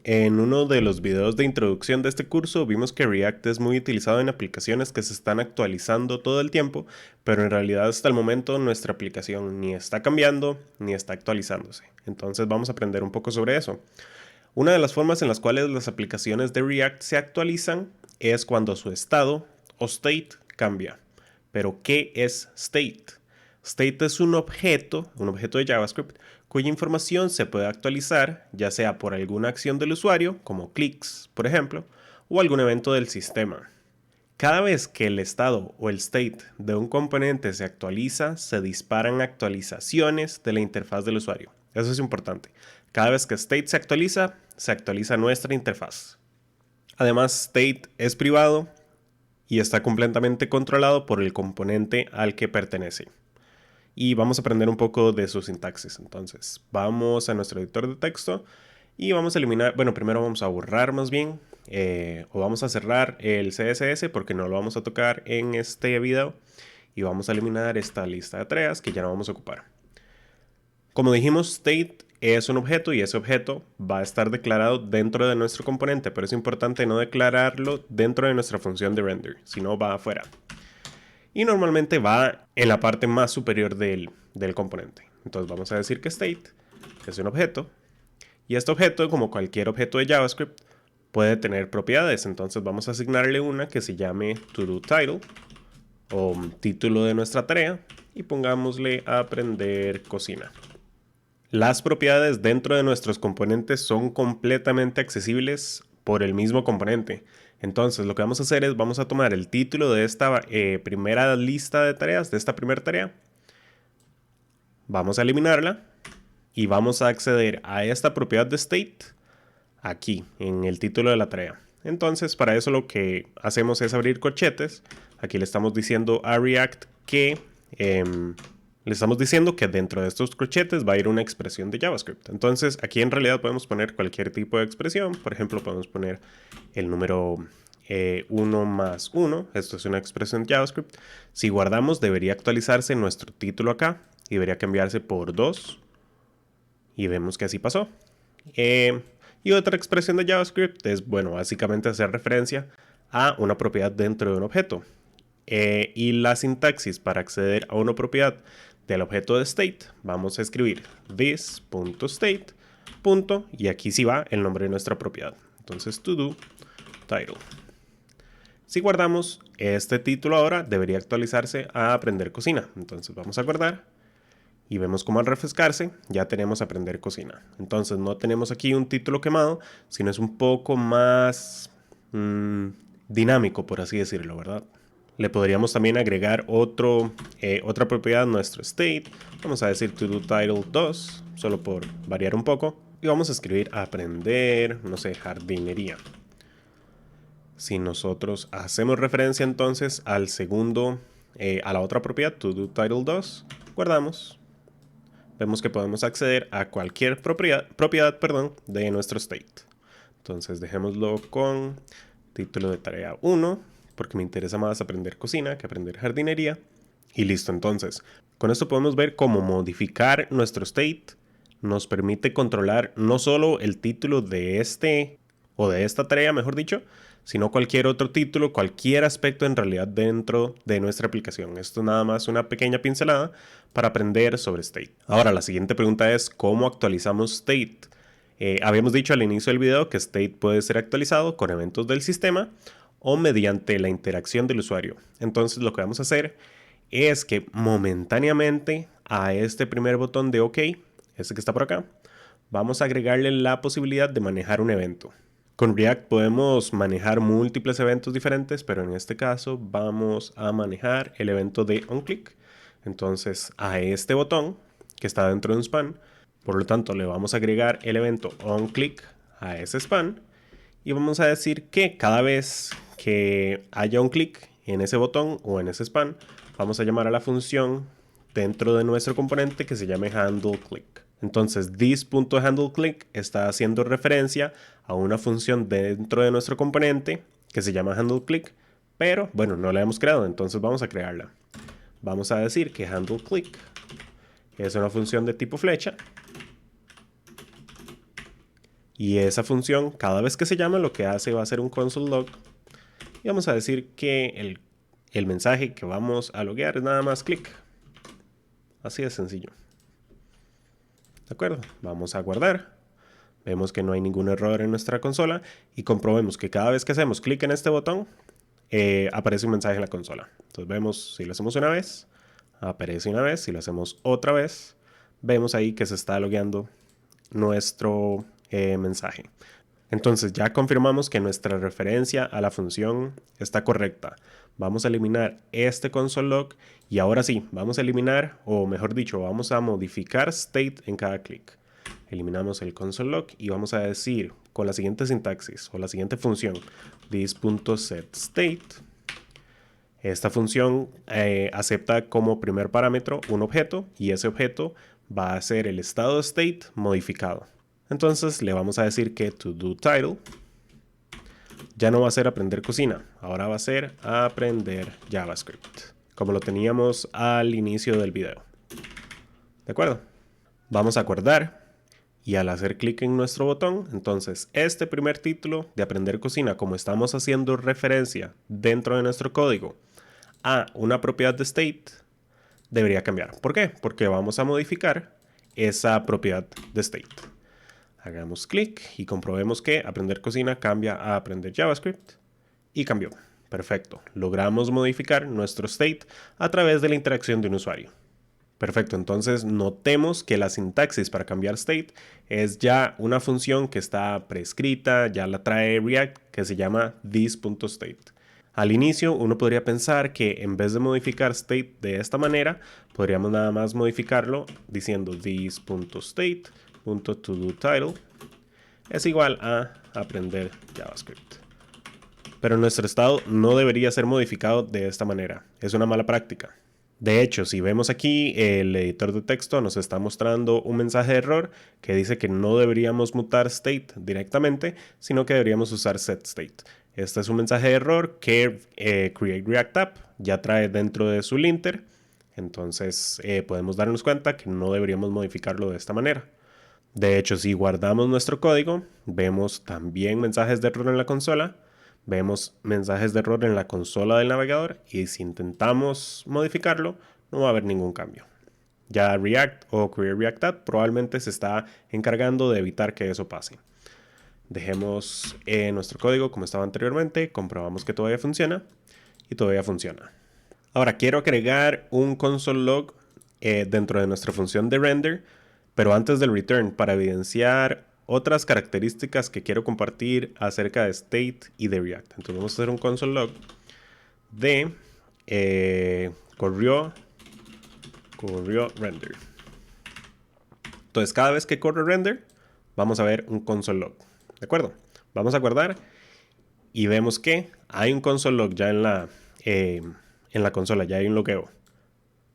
En uno de los videos de introducción de este curso vimos que React es muy utilizado en aplicaciones que se están actualizando todo el tiempo, pero en realidad hasta el momento nuestra aplicación ni está cambiando ni está actualizándose. Entonces vamos a aprender un poco sobre eso. Una de las formas en las cuales las aplicaciones de React se actualizan es cuando su estado o state cambia. Pero, ¿qué es state? State es un objeto de JavaScript, cuya información se puede actualizar, ya sea por alguna acción del usuario, como clics, por ejemplo, o algún evento del sistema. Cada vez que el estado o el state de un componente se actualiza, se disparan actualizaciones de la interfaz del usuario. Eso es importante. Cada vez que state se actualiza nuestra interfaz. Además, state es privado y está completamente controlado por el componente al que pertenece. Y vamos a aprender un poco de su sintaxis. Entonces, vamos a nuestro editor de texto y vamos a eliminar, bueno, primero vamos a borrar más bien, o vamos a cerrar el CSS porque no lo vamos a tocar en este video. Y vamos a eliminar esta lista de tareas que ya no vamos a ocupar. Como dijimos, state es un objeto y ese objeto va a estar declarado dentro de nuestro componente, pero es importante no declararlo dentro de nuestra función de render, sino va afuera. Y normalmente va en la parte más superior del componente. Entonces vamos a decir que state es un objeto y este objeto, como cualquier objeto de JavaScript, puede tener propiedades. Entonces vamos a asignarle una que se llame toDoTitle o título de nuestra tarea y pongámosle aprender cocina. Las propiedades dentro de nuestros componentes son completamente accesibles por el mismo componente. Entonces lo que vamos a hacer es vamos a tomar el título de esta primera lista de tareas, de esta primera tarea. Vamos a eliminarla y vamos a acceder a esta propiedad de state aquí en el título de la tarea. Entonces para eso lo que hacemos es abrir corchetes. Aquí le estamos diciendo a React que dentro de estos corchetes va a ir una expresión de JavaScript. Entonces aquí en realidad podemos poner cualquier tipo de expresión. Por ejemplo, podemos poner el número 1 más 1. Esto es una expresión de JavaScript. Si guardamos, debería actualizarse nuestro título acá y debería cambiarse por 2. Y vemos que así pasó. Y otra expresión de JavaScript es, bueno, básicamente hacer referencia a una propiedad dentro de un objeto. Y la sintaxis para acceder a una propiedad del objeto de state, vamos a escribir this.state. Y aquí sí va el nombre de nuestra propiedad. Entonces, toDoTitle. Si guardamos, este título ahora debería actualizarse a aprender cocina. Entonces vamos a guardar y vemos cómo al refrescarse ya tenemos aprender cocina. Entonces no tenemos aquí un título quemado, sino es un poco más dinámico, por así decirlo, ¿verdad? Le podríamos también agregar otra propiedad a nuestro state. Vamos a decir toDoTitle 2, solo por variar un poco. Y vamos a escribir aprender, no sé, jardinería. Si nosotros hacemos referencia entonces al segundo, a la otra propiedad, toDoTitle 2, guardamos. Vemos que podemos acceder a cualquier propiedad de nuestro state. Entonces dejémoslo con título de tarea 1, porque me interesa más aprender cocina que aprender jardinería. Y listo, entonces, con esto podemos ver cómo modificar nuestro state nos permite controlar no solo el título de esta tarea, mejor dicho, sino cualquier otro título, cualquier aspecto en realidad dentro de nuestra aplicación. Esto es nada más una pequeña pincelada para aprender sobre state. Ahora, la siguiente pregunta es ¿cómo actualizamos state? Habíamos dicho al inicio del video que state puede ser actualizado con eventos del sistema o mediante la interacción del usuario. Entonces lo que vamos a hacer es que momentáneamente a este primer botón de OK, este que está por acá, vamos a agregarle la posibilidad de manejar un evento. Con React podemos manejar múltiples eventos diferentes, pero en este caso vamos a manejar el evento de onClick. Entonces a este botón que está dentro de un span, por lo tanto le vamos a agregar el evento onClick a ese span y vamos a decir que cada vez que haya un clic en ese botón o en ese span, vamos a llamar a la función dentro de nuestro componente que se llame handleClick. Entonces this.handleClick está haciendo referencia a una función dentro de nuestro componente que se llama handleClick, pero bueno, no la hemos creado, entonces vamos a crearla. Vamos a decir que handleClick es una función de tipo flecha Y esa función, cada vez que se llama, lo que hace va a ser un console log. Y vamos a decir que el mensaje que vamos a loguear es nada más click. Así de sencillo. ¿De acuerdo? Vamos a guardar. Vemos que no hay ningún error en nuestra consola. Y comprobemos que cada vez que hacemos clic en este botón, aparece un mensaje en la consola. Entonces vemos, si lo hacemos una vez, aparece una vez. Si lo hacemos otra vez, vemos ahí que se está logueando nuestro mensaje. Entonces ya confirmamos que nuestra referencia a la función está correcta. Vamos a eliminar este console log y ahora sí, vamos a eliminar, o mejor dicho, vamos a modificar state en cada clic. Eliminamos el console log y vamos a decir con la siguiente sintaxis o la siguiente función, this.setState. Esta función acepta como primer parámetro un objeto y ese objeto va a ser el estado state modificado. Entonces le vamos a decir que toDoTitle ya no va a ser aprender cocina, ahora va a ser aprender JavaScript, como lo teníamos al inicio del video. ¿De acuerdo? Vamos a guardar y al hacer clic en nuestro botón, entonces este primer título de aprender cocina, como estamos haciendo referencia dentro de nuestro código a una propiedad de state, debería cambiar. ¿Por qué? Porque vamos a modificar esa propiedad de state. Hagamos clic y comprobemos que aprender cocina cambia a aprender JavaScript y cambió. Perfecto. Logramos modificar nuestro state a través de la interacción de un usuario. Perfecto. Entonces notemos que la sintaxis para cambiar state es ya una función que está prescrita, ya la trae React, que se llama this.state. Al inicio uno podría pensar que en vez de modificar state de esta manera, podríamos nada más modificarlo diciendo this.state.toDoTitle es igual a aprender JavaScript. Pero nuestro estado no debería ser modificado de esta manera. Es una mala práctica. De hecho, si vemos aquí, el editor de texto nos está mostrando un mensaje de error que dice que no deberíamos mutar state directamente, sino que deberíamos usar setState. Este es un mensaje de error que CreateReactApp ya trae dentro de su linter. Entonces podemos darnos cuenta que no deberíamos modificarlo de esta manera. De hecho, si guardamos nuestro código, vemos también mensajes de error en la consola, vemos mensajes de error en la consola del navegador y si intentamos modificarlo, no va a haber ningún cambio. Ya React o CreateReactApp probablemente se está encargando de evitar que eso pase. Dejemos nuestro código como estaba anteriormente, comprobamos que todavía funciona y todavía funciona. Ahora quiero agregar un console log dentro de nuestra función de render, pero antes del return, para evidenciar otras características que quiero compartir acerca de state y de React. Entonces vamos a hacer un console log de corrió render. Entonces cada vez que corre render, vamos a ver un console log. ¿De acuerdo? Vamos a guardar y vemos que hay un console log ya en la consola, ya hay un logueo.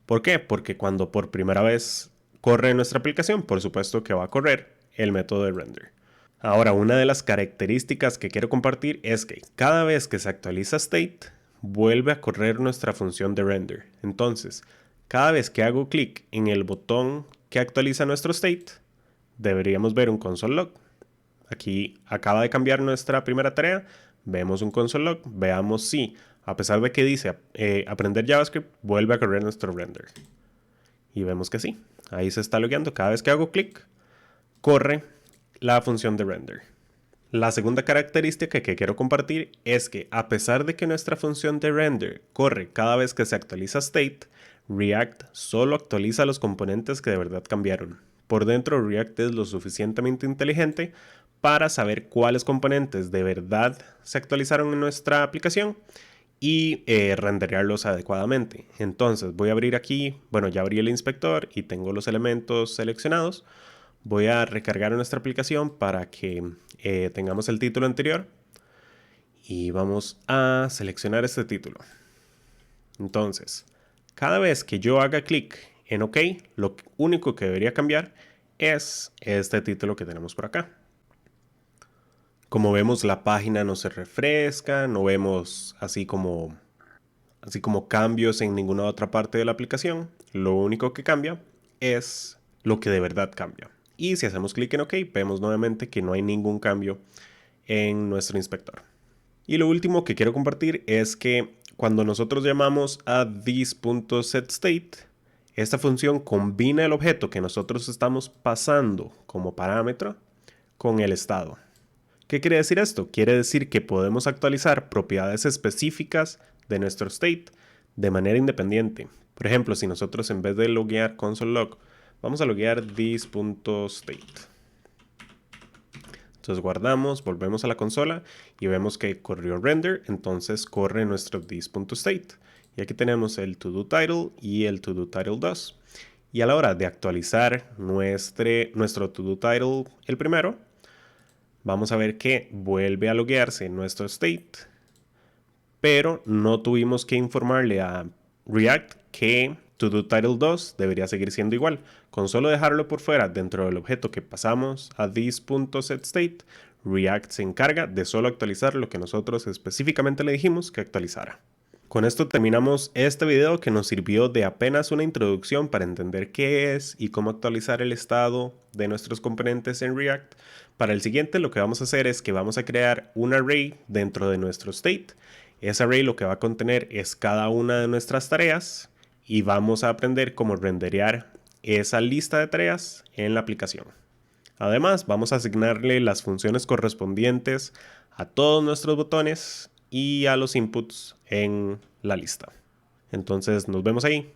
¿Por qué? Porque cuando por primera vez corre nuestra aplicación, por supuesto que va a correr el método de render. Ahora, una de las características que quiero compartir es que cada vez que se actualiza state, vuelve a correr nuestra función de render. Entonces, cada vez que hago clic en el botón que actualiza nuestro state, deberíamos ver un console log. Aquí acaba de cambiar nuestra primera tarea, vemos un console log, veamos si, a pesar de que dice aprender JavaScript, vuelve a correr nuestro render. Y vemos que sí, ahí se está logueando. Cada vez que hago clic, corre la función de render. La segunda característica que quiero compartir es que a pesar de que nuestra función de render corre cada vez que se actualiza state, React solo actualiza los componentes que de verdad cambiaron. Por dentro, React es lo suficientemente inteligente para saber cuáles componentes de verdad se actualizaron en nuestra aplicación y renderearlos adecuadamente. Entonces voy a abrir aquí, bueno, ya abrí el inspector y tengo los elementos seleccionados. Voy a recargar nuestra aplicación para que tengamos el título anterior y vamos a seleccionar este título. Entonces, cada vez que yo haga clic en OK, lo único que debería cambiar es este título que tenemos por acá. Como vemos, la página no se refresca, no vemos así como cambios en ninguna otra parte de la aplicación. Lo único que cambia es lo que de verdad cambia. y si hacemos clic en OK, vemos nuevamente que no hay ningún cambio en nuestro inspector. Y lo último que quiero compartir es que cuando nosotros llamamos a this.setState, esta función combina el objeto que nosotros estamos pasando como parámetro con el estado. ¿Qué quiere decir esto? Quiere decir que podemos actualizar propiedades específicas de nuestro state de manera independiente. Por ejemplo, si nosotros en vez de loguear console log, vamos a loguear this.state. Entonces guardamos, volvemos a la consola y vemos que corrió render, entonces corre nuestro this.state. Y aquí tenemos el toDoTitle y el toDoTitle2. Y a la hora de actualizar nuestro toDoTitle, el primero, vamos a ver que vuelve a loguearse nuestro state, pero no tuvimos que informarle a React que toDoTitle2 debería seguir siendo igual. Con solo dejarlo por fuera dentro del objeto que pasamos a this.setState, React se encarga de solo actualizar lo que nosotros específicamente le dijimos que actualizara. Con esto terminamos este video que nos sirvió de apenas una introducción para entender qué es y cómo actualizar el estado de nuestros componentes en React. Para el siguiente lo que vamos a hacer es que vamos a crear un array dentro de nuestro state. Ese array lo que va a contener es cada una de nuestras tareas y vamos a aprender cómo renderear esa lista de tareas en la aplicación. Además, vamos a asignarle las funciones correspondientes a todos nuestros botones y a los inputs en la lista. Entonces, nos vemos ahí.